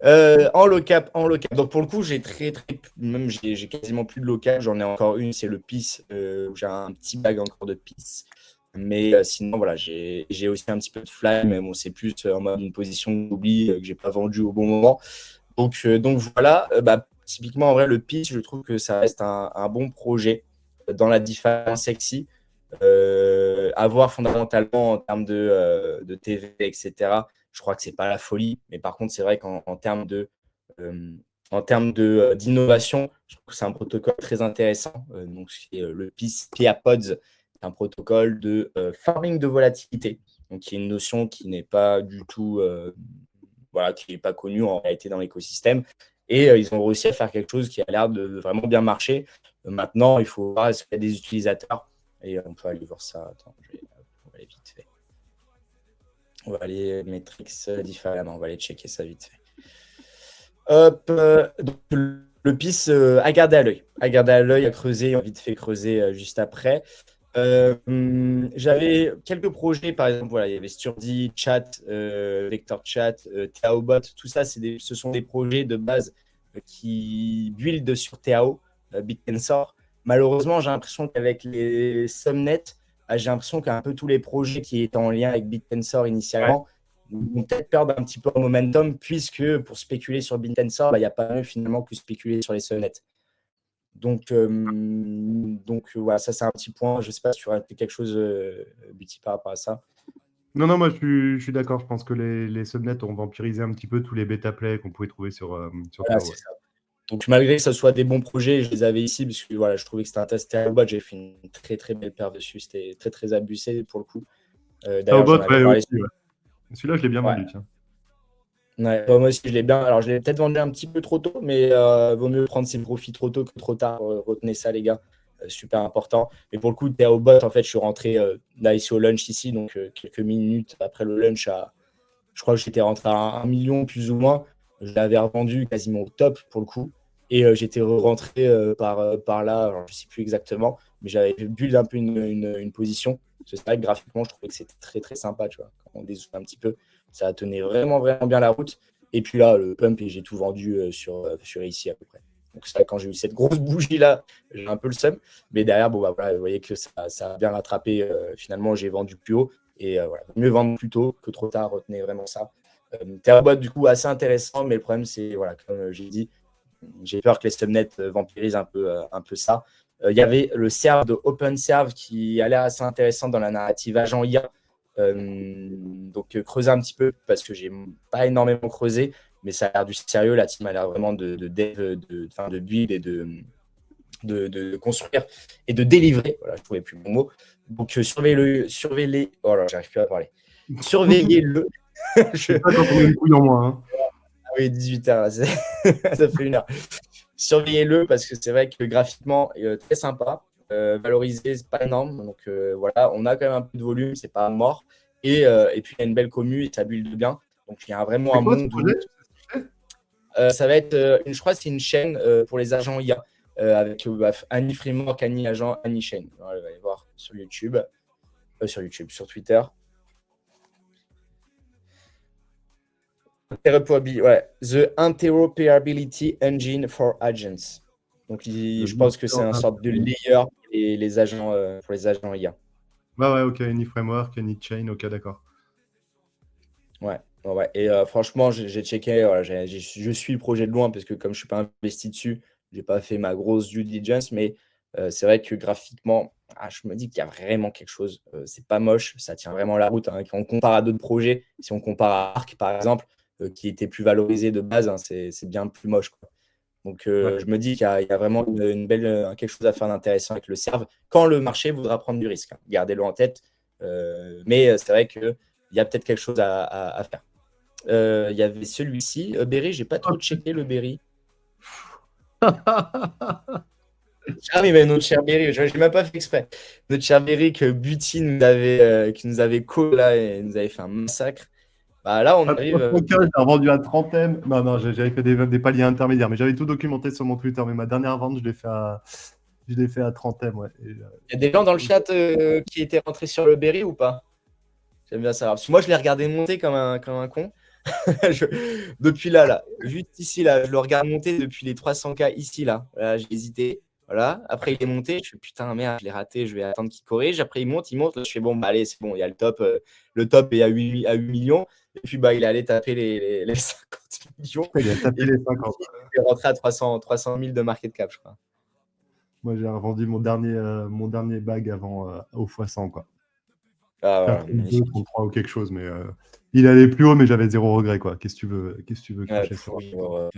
En low cap. Donc pour le coup, même j'ai quasiment plus de low cap. J'en ai encore une, c'est le PIS, où j'ai un petit bag encore de PIS. Mais sinon, voilà, j'ai aussi un petit peu de fly, mais bon, c'est plus en mode une position que j'oublie, que j'ai pas vendue au bon moment. Donc voilà, typiquement en vrai, le PIS, je trouve que ça reste un bon projet dans la différence sexy. À voir fondamentalement en termes de TV, etc. Je crois que c'est pas la folie, mais par contre, c'est vrai qu'euh, termes d'innovation, je trouve que c'est un protocole très intéressant. Donc, c'est le PIS Pods, c'est un protocole de farming de volatilité. Donc, qui est une notion qui n'est pas du tout, voilà, qui n'est pas connue en réalité dans l'écosystème. Et ils ont réussi à faire quelque chose qui a l'air de vraiment bien marcher. Maintenant, il faut voir est-ce qu'il y a des utilisateurs et on peut aller voir ça. Attends, on va aller vite fait. On va aller Matrix différemment. On va aller checker ça vite fait. Hop, donc le PIS à garder à l'œil. À garder à l'œil, à creuser, on vite fait creuser juste après. J'avais quelques projets, par exemple, voilà, il y avait Sturdy, Chat, Vector Chat, TAOBot, tout ça, ce sont des projets de base qui build sur TAO, BitTensor. Malheureusement, j'ai l'impression qu'avec les subnets, j'ai l'impression qu'un peu tous les projets qui étaient en lien avec BitTensor Ouais. initialement vont peut-être perdre un petit peu en momentum, puisque pour spéculer sur BitTensor, il n'y a pas mieux finalement que spéculer sur les subnets. Donc voilà, ça c'est un petit point. Je ne sais pas si tu aurais quelque chose, Buty, par rapport à ça. Non, non, moi je suis d'accord. Je pense que les subnets ont vampirisé un petit peu tous les bêta plays qu'on pouvait trouver sur Voilà, Tao. Ouais. c'est ça. Donc malgré que ce soit des bons projets, je les avais ici parce que voilà, je trouvais que c'était un test bot. J'ai fait une très très belle paire dessus. C'était très très abusé pour le coup. D'ailleurs, Taobot, j'en avais ouais, parlé. aussi. Ouais. Celui-là, je l'ai bien Ouais. vendu, tiens. Ouais, moi aussi, je l'ai bien. Alors, je l'ai peut-être vendu un petit peu trop tôt, mais vaut mieux prendre ses profits trop tôt que trop tard. Retenez ça, les gars. Super important. Mais pour le coup, au bot, en fait, je suis rentré là ici au lunch ici, donc quelques minutes après le lunch je crois que j'étais rentré à 1 million plus ou moins. Je l'avais revendu quasiment au top pour le coup. Et j'étais rentré par là, alors, je ne sais plus exactement, mais j'avais build un peu une position. C'est vrai que graphiquement, je trouvais que c'était très très sympa, tu vois. Quand on dézoome un petit peu, ça tenait vraiment vraiment bien la route. Et puis là, le pump, et j'ai tout vendu sur ici à peu près. Donc ça, quand j'ai eu cette grosse bougie là, j'ai un peu le seum. Mais derrière, bon, voilà, vous voyez que ça a bien rattrapé. Finalement, j'ai vendu plus haut. Et voilà, mieux vendre plus tôt que trop tard, retenez vraiment ça. Terabot, du coup, assez intéressant, mais le problème, c'est, voilà, comme j'ai dit, j'ai peur que les subnets vampirisent un peu ça. Il y avait le serve de OpenServe qui a l'air assez intéressant dans la narrative agent IA. Donc, creuser un petit peu parce que j'ai pas énormément creusé, mais ça a l'air du sérieux. La team a l'air vraiment de dev, de build et de construire et de délivrer. Voilà, je ne trouvais plus mon mot. Donc, surveillez-le. Oh là, j'arrive plus à parler. Surveillez-le. Je... C'est ça quand on a une couille en moins. Hein. Ah oui, 18h, ça fait 1 heure. Surveillez-le parce que c'est vrai que graphiquement, très sympa. Valorisé, c'est pas énorme. Donc voilà, on a quand même un peu de volume, c'est pas mort. Et puis il y a une belle commu et ça build bien. Donc il y a vraiment C'est un quoi ce monde projet? où ça va être, je crois que c'est une chaîne pour les agents IA avec Annie Framework, Annie Agent, Annie Chain. Voilà, vous allez voir sur Twitter. Ouais, The Interoperability Engine for Agents. Donc, je pense que c'est une sorte de layer pour les agents, IA. Ouais, ouais, ok, Any Framework, Any Chain, ok, d'accord. Ouais, ouais, ouais. Et franchement, j'ai checké, voilà, je suis le projet de loin parce que comme je ne suis pas investi dessus, je n'ai pas fait ma grosse due diligence, mais c'est vrai que graphiquement, je me dis qu'il y a vraiment quelque chose. C'est pas moche, ça tient vraiment la route. Hein. Quand on compare à d'autres projets, si on compare à Arc par exemple, qui était plus valorisé de base, hein, c'est bien plus moche, quoi. Donc Ouais. je me dis qu'il y a vraiment une belle, quelque chose à faire d'intéressant avec le serve quand le marché voudra prendre du risque. Hein. Gardez-le en tête. Mais c'est vrai qu'il y a peut-être quelque chose à faire. Il y avait celui-ci. Berry, j'ai pas trop checké le Berry. Ah oui, mais notre cher Berry, je n'ai même pas fait exprès. Notre cher Berry que Buty qui nous avait call là et nous avait fait un massacre. Bah, là, on À arrive. 3,75, j'ai revendu à trentaine. Non, non, j'avais fait des paliers intermédiaires, mais j'avais tout documenté sur mon Twitter. Mais ma dernière vente, je l'ai fait à trentaine, ouais. Il y a des gens dans le chat qui étaient rentrés sur le Berry ou pas? J'aime bien savoir. Parce que moi, je l'ai regardé monter comme un con. Depuis là, juste ici, là, je le regarde monter depuis les 300K ici, là. Voilà, j'ai hésité. Voilà. Après, il est monté. Je fais putain, merde, je l'ai raté. Je vais attendre qu'il corrige. Après, il monte. Là, je fais bon, bah, allez, c'est bon. Il y a le top. Le top est à 8 millions. Et puis, bah, il est allé taper les 50 millions. Il a tapé Et les puis, 50. il est rentré à 300 000 de market cap, je crois. Moi, j'ai revendu mon dernier bag avant au x100, quoi. Ah, À voilà, 32, magnifique. 33 ou quelque chose, mais il allait plus haut, mais j'avais zéro regret, quoi. Qu'est-ce que tu veux cracher sur Oui, on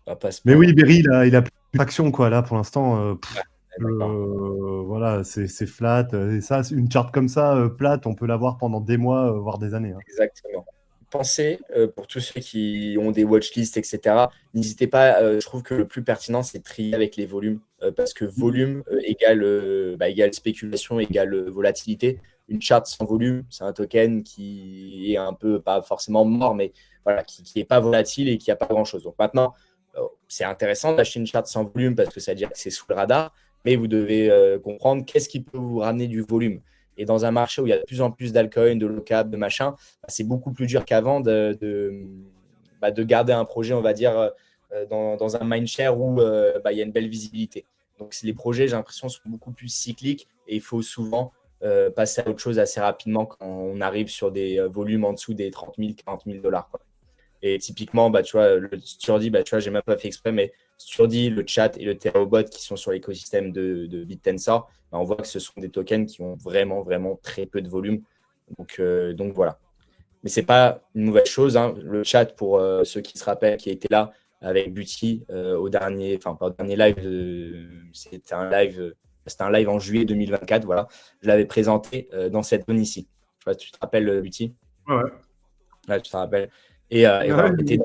va pas se Mais plaindre. oui, Berry, il a plus d'action, quoi. Là, pour l'instant, D'accord. voilà, c'est flat. Et ça, une charte comme ça, plate, on peut l'avoir pendant des mois, voire des années, hein. Exactement. Pensez, pour tous ceux qui ont des watchlists, etc., n'hésitez pas, je trouve que le plus pertinent, c'est de trier avec les volumes, parce que volume égale spéculation, égale volatilité. Une charte sans volume, c'est un token qui est un peu, pas forcément mort, mais voilà, qui n'est pas volatile et qui n'a pas grand-chose. Donc maintenant, c'est intéressant d'acheter une charte sans volume parce que ça veut dire que c'est sous le radar, mais vous devez comprendre qu'est-ce qui peut vous ramener du volume. Et dans un marché où il y a de plus en plus d'altcoins, de low-cap, de machin, c'est beaucoup plus dur qu'avant de garder un projet, on va dire, dans un mindshare où il y a une belle visibilité. Donc, les projets, j'ai l'impression, sont beaucoup plus cycliques et il faut souvent passer à autre chose assez rapidement quand on arrive sur des volumes en dessous des 30 000, 40 000 dollars. Et typiquement, tu vois, le Sturdy, tu vois, j'ai même pas fait exprès, mais Sturdy, le chat et le TeraBot qui sont sur l'écosystème de BitTensor, on voit que ce sont des tokens qui ont vraiment, vraiment très peu de volume. Donc voilà. Mais c'est pas une nouvelle chose, hein. Le chat, pour ceux qui se rappellent, qui étaient là avec Buty au dernier, enfin pas au dernier live, c'était un live en juillet 2024. Voilà, je l'avais présenté dans cette zone ici. Je sais pas, tu te rappelles Buty? Ouais, ouais. Ouais, tu te rappelles. Et Ouais, voilà, on était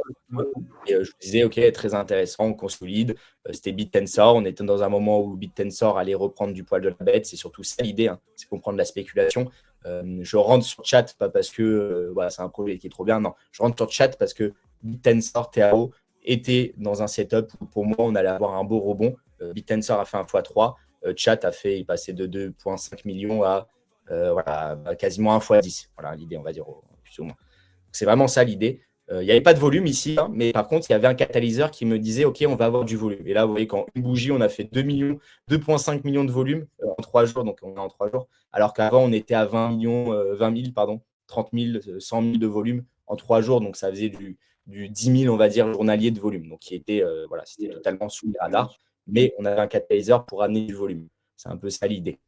et je vous disais, ok, très intéressant, on consolide. C'était BitTensor. On était dans un moment où BitTensor allait reprendre du poil de la bête. C'est surtout ça l'idée, hein, c'est comprendre la spéculation. Je rentre sur chat, pas parce que voilà, c'est un projet qui est trop bien. Non, je rentre sur chat parce que BitTensor, TAO était dans un setup où pour moi, on allait avoir un beau rebond. BitTensor a fait un x3. Chat a fait, il passait de 2,5 millions à voilà, quasiment un x10. Voilà l'idée, on va dire, plus ou moins. C'est vraiment ça l'idée. Il n'y avait pas de volume ici, hein, mais par contre, il y avait un catalyseur qui me disait, OK, on va avoir du volume. Et là, vous voyez, quand une bougie, on a fait 2,5 millions de volume en 3 jours, donc on est en 3 jours, alors qu'avant, on était à 20 millions, 20 000, pardon, 30 000, 100 000 de volume en 3 jours, donc ça faisait du 10 000, on va dire, journalier de volume, donc qui était, voilà, c'était totalement sous les radars, mais on avait un catalyseur pour amener du volume. C'est un peu ça l'idée.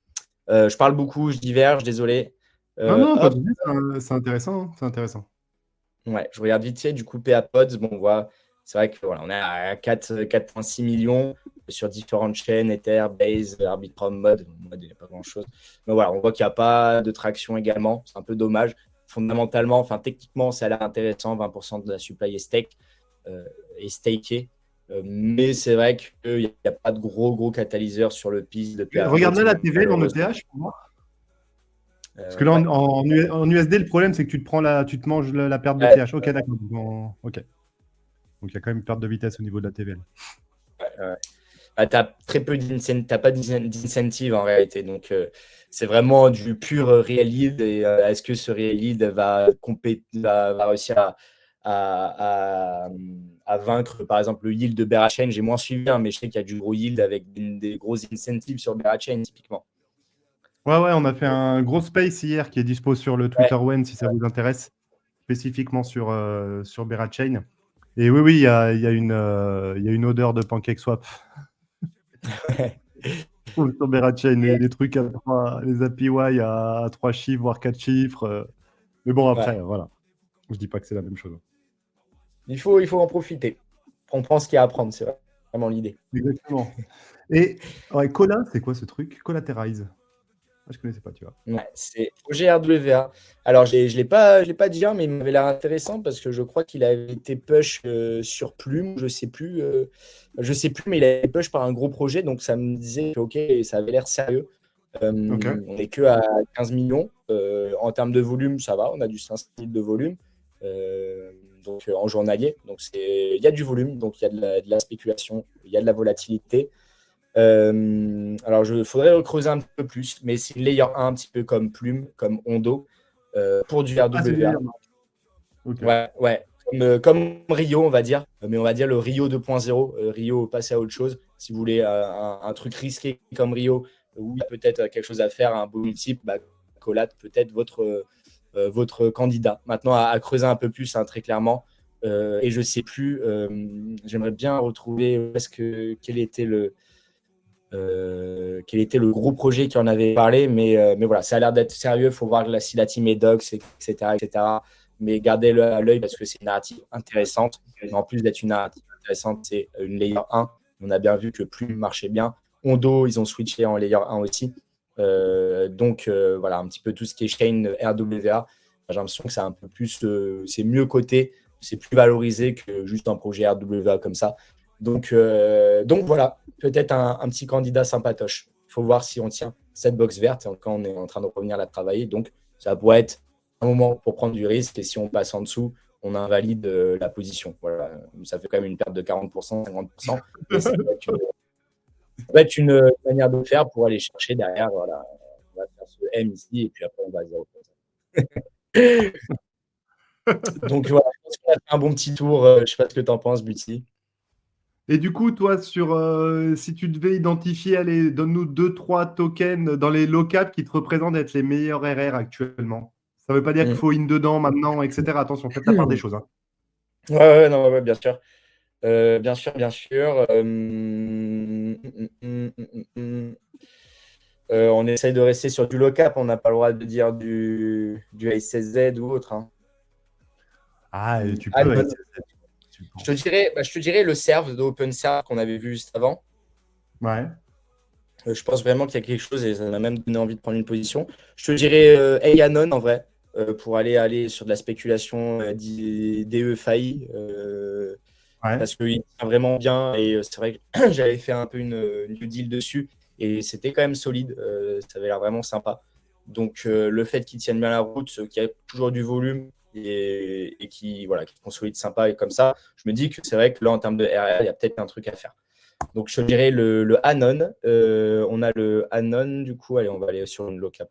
Je parle beaucoup, je diverge, désolé. Non, non, pas de Hop. souci, c'est intéressant, hein, c'est intéressant. Ouais, je regarde vite fait du coup PA Pods. Bon, voilà, c'est vrai que voilà, on est à 4,6 millions sur différentes chaînes, Ether, Base, Arbitrum, Mode. Mode, il n'y a pas grand-chose. Mais voilà, on voit qu'il n'y a pas de traction également. C'est un peu dommage. Fondamentalement, enfin techniquement, ça a l'air intéressant. 20% de la supply est stakée. Mais c'est vrai qu'il n'y a pas de gros catalyseur sur le PIS de PA Regarde Pods, là la TV en malheureusement. ETH pour voir. Parce que là, Ouais. en USD, le problème, c'est que tu te manges la perte de Ouais, TH. Ok, d'accord. Ok. Donc, il y a quand même une perte de vitesse au niveau de la TVL. ouais. Tu as très peu d'incentive, t'as pas d'incentive en réalité. Donc, c'est vraiment du pur real yield. Et est-ce que ce real yield va réussir à, à- à vaincre, par exemple, le yield de Bear Chain? J'ai moins suivi, hein, mais je sais qu'il y a du gros yield avec des gros incentives sur Bear Chain, typiquement. Ouais, on a fait un gros space hier qui est dispo sur le Ouais. Twitter Wen si ça vous intéresse, spécifiquement sur Berachain. Et oui, il y a une odeur de PancakeSwap sur Berachain. Les trucs les APY à 3 chiffres, voire 4 chiffres. Mais bon, après, Ouais. voilà. Je dis pas que c'est la même chose. Il faut en profiter. On prend ce qu'il y a à prendre, c'est vraiment l'idée. Exactement. Et ouais, Cola, c'est quoi ce truc? Collateralize. Je connaissais pas, tu vois. Ouais, c'est OGRWA. Alors, je ne l'ai pas dit, hein, mais il m'avait l'air intéressant parce que je crois qu'il avait été push sur Plume, je sais plus, mais il a été push par un gros projet, donc ça me disait que ok, ça avait l'air sérieux. Ok. On n'est que à 15 millions. En termes de volume, ça va, on a du 500 000 de volume. Donc en journalier. Donc il y a du volume, donc il y a de la spéculation, il y a de la volatilité. Alors, il faudrait creuser un peu plus, mais c'est layer 1, un petit peu comme Plume, comme Ondo, pour du Ah, c'est RWA. bien. Ok. Ouais. Comme Rio, on va dire, mais on va dire le Rio 2.0. Rio, passer à autre chose. Si vous voulez un truc risqué comme Rio, où il y a peut-être quelque chose à faire, un beau multiple, bah, Colat peut-être votre candidat. Maintenant, à creuser un peu plus, hein, très clairement. Et je sais plus, j'aimerais bien retrouver quel était le gros projet qui en avait parlé, mais voilà, ça a l'air d'être sérieux. Il faut voir si la team est docs, etc., etc. Mais gardez-le à l'œil parce que c'est une narrative intéressante. Mais en plus d'être une narrative intéressante, c'est une layer 1. On a bien vu que le plume marchait bien. Ondo, ils ont switché en layer 1 aussi. Donc voilà, un petit peu tout ce qui est chain RWA. J'ai l'impression que c'est un peu plus, c'est mieux coté, c'est plus valorisé que juste un projet RWA comme ça. Donc voilà, peut-être un petit candidat sympatoche. Il faut voir si on tient cette box verte. Quand on est en train de revenir la travailler, donc ça pourrait être un moment pour prendre du risque. Et si on passe en dessous, on invalide la position. Voilà. Ça fait quand même une perte de 40%, 50%. Et ça peut être une manière de faire pour aller chercher derrière. Voilà, on va faire ce M ici et puis après on va à 0. Donc voilà, je pense qu'on a fait un bon petit tour. Je ne sais pas ce que tu en penses, Buty. Et du coup, toi, si tu devais identifier, allez, donne-nous 2, 3 tokens dans les low cap qui te représentent être les meilleurs RR actuellement. Ça ne veut pas dire qu'il faut in dedans maintenant, etc. Attention, faites la part des choses. Hein. Non, ouais, bien sûr. Bien sûr, bien sûr. On essaye de rester sur du low cap. On n'a pas le droit de dire du ACZ ou autre. Hein. Ah, tu Ah, peux. non. Je te dirais le serve de Open Serve qu'on avait vu juste avant. Ouais. Je pense vraiment qu'il y a quelque chose et ça m'a même donné envie de prendre une position. Je te dirais Ayanon en vrai, pour aller sur de la spéculation DE-FAI, Ouais. parce qu'il tient vraiment bien et c'est vrai que j'avais fait un peu une new deal dessus et c'était quand même solide, ça avait l'air vraiment sympa. Donc le fait qu'il tienne bien la route, qu'il y a toujours du volume et qui consolide sympa et comme ça, je me dis que c'est vrai que là en termes de RR, il y a peut-être un truc à faire. Donc, je dirais le Anon. On a le Anon, du coup. Allez, on va aller sur une locap.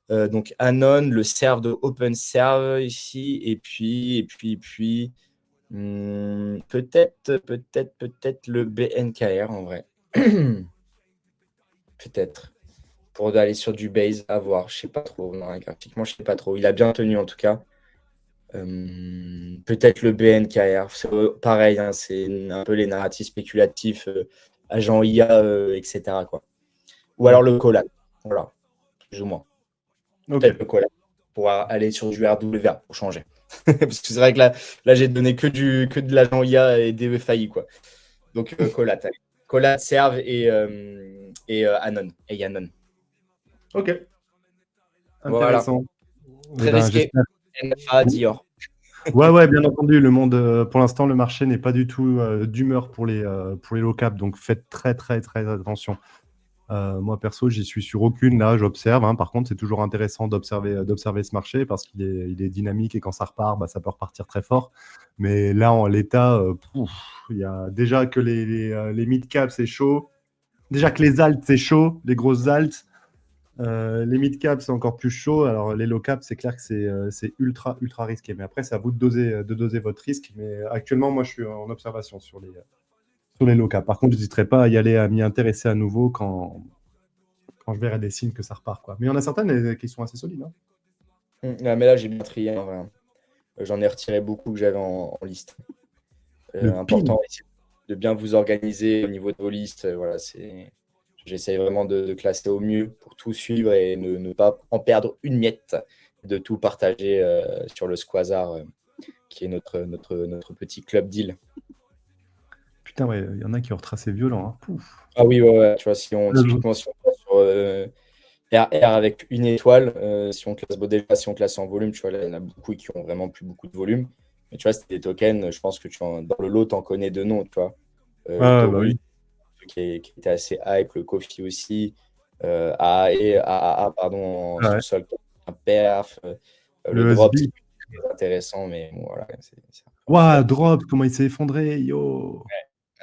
Donc, Anon, le serve de OpenServe ici. Et puis peut-être le BNKR en vrai. Peut-être. Pour aller sur du base, à voir. Je sais pas trop. Non, graphiquement, je sais pas trop. Il a bien tenu en tout cas. Peut-être le BNKR, c'est pareil, hein, c'est un peu les narratifs spéculatifs, agent IA, etc. Quoi. Ou alors le Collat, voilà, plus ou moins. Ok. Peut-être le Collat pour aller sur du RWA pour changer. Parce que c'est vrai que là j'ai donné que de l'agent IA et des FAI, quoi. Donc Collat, Collat, Serve et Anon. Et Anon. Ok. Voilà, Intéressant. Eh très ben, risqué. j'espère. NFA, Dior. Ouais, bien entendu. Le monde, pour l'instant, le marché n'est pas du tout d'humeur pour les low cap. Donc, faites très, très, très attention. Moi, perso, j'y suis sur aucune. Là, j'observe. Hein. Par contre, c'est toujours intéressant d'observer ce marché parce qu'il est dynamique et quand ça repart, bah, ça peut repartir très fort. Mais là, en l'état, il y a déjà que les mid-caps, c'est chaud. Déjà que les alts, c'est chaud, les grosses alts. Les mid-caps, c'est encore plus chaud. Alors, les low-caps, c'est clair que c'est ultra, ultra risqué. Mais après, c'est à vous de doser votre risque. Mais actuellement, moi, je suis en observation sur les low-caps. Par contre, je n'hésiterai pas à y aller, à m'y intéresser à nouveau quand je verrai des signes que ça repart. Quoi. Mais il y en a certaines qui sont assez solides. Hein. Mais là, j'ai bien trié. Hein, j'en ai retiré beaucoup que j'avais en liste. Le PIN. Important de bien vous organiser au niveau de vos listes. Voilà, j'essaye vraiment de classer au mieux pour tout suivre et ne pas en perdre une miette, de tout partager sur le Squazar, qui est notre petit club deal. Putain, ouais, il y en a qui ont retracé violent. Hein. Pouf. Ah oui, ouais, tu vois, typiquement, si on passe sur RR avec une étoile, si on classe si on classe en volume, tu vois, là, il y en a beaucoup qui ont vraiment plus beaucoup de volume. Mais tu vois, c'était des tokens, je pense que dans le lot, tu en connais deux noms, tu vois. Ah, bah Taurus, oui. qui était assez hype, le Kofi aussi, AAA, pardon, en Ouais. sous-sol, un perf, le Le drop, SB. c'est très intéressant, mais bon, voilà. Waouh, drop, comment il s'est effondré, yo.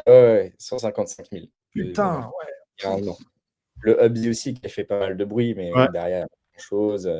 Ouais, 155 000 Putain, il y a un an. Le Hubby aussi qui a fait pas mal de bruit, mais ouais. bon, derrière, chose.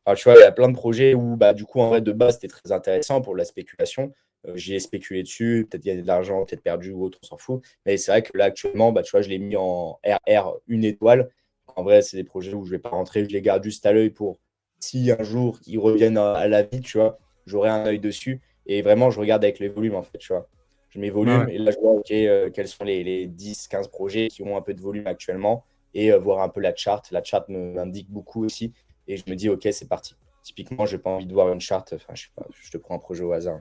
Alors, tu vois, il y a plein de projets où, bah, du coup, en vrai, de base, c'était très intéressant pour la spéculation. J'y ai spéculé dessus, peut-être gagné de l'argent, peut-être perdu ou autre, on s'en fout. Mais c'est vrai que là, actuellement, bah, tu vois, je l'ai mis en RR une étoile. En vrai, c'est des projets où je ne vais pas rentrer, je les garde juste à l'œil pour si un jour ils reviennent à la vie, tu vois, j'aurai un œil dessus. Et vraiment, je regarde avec les volumes, en fait, tu vois. Je mets Ouais, volume ouais. et là, je vois, OK, quels sont les 10-15 projets qui ont un peu de volume actuellement et voir un peu la charte. La charte m'indique beaucoup aussi et je me dis, OK, c'est parti. Typiquement, j'ai pas envie de voir une charte. Enfin, je sais pas, je te prends un projet au hasard.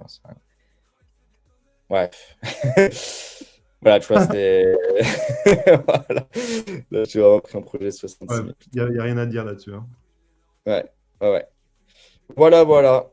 Ouais. Voilà, tu vois, c'était. Voilà. Là, tu as pris un projet de Ouais, 66 000. y a rien à dire là-dessus, hein. Ouais, ouais, ouais. Voilà, voilà.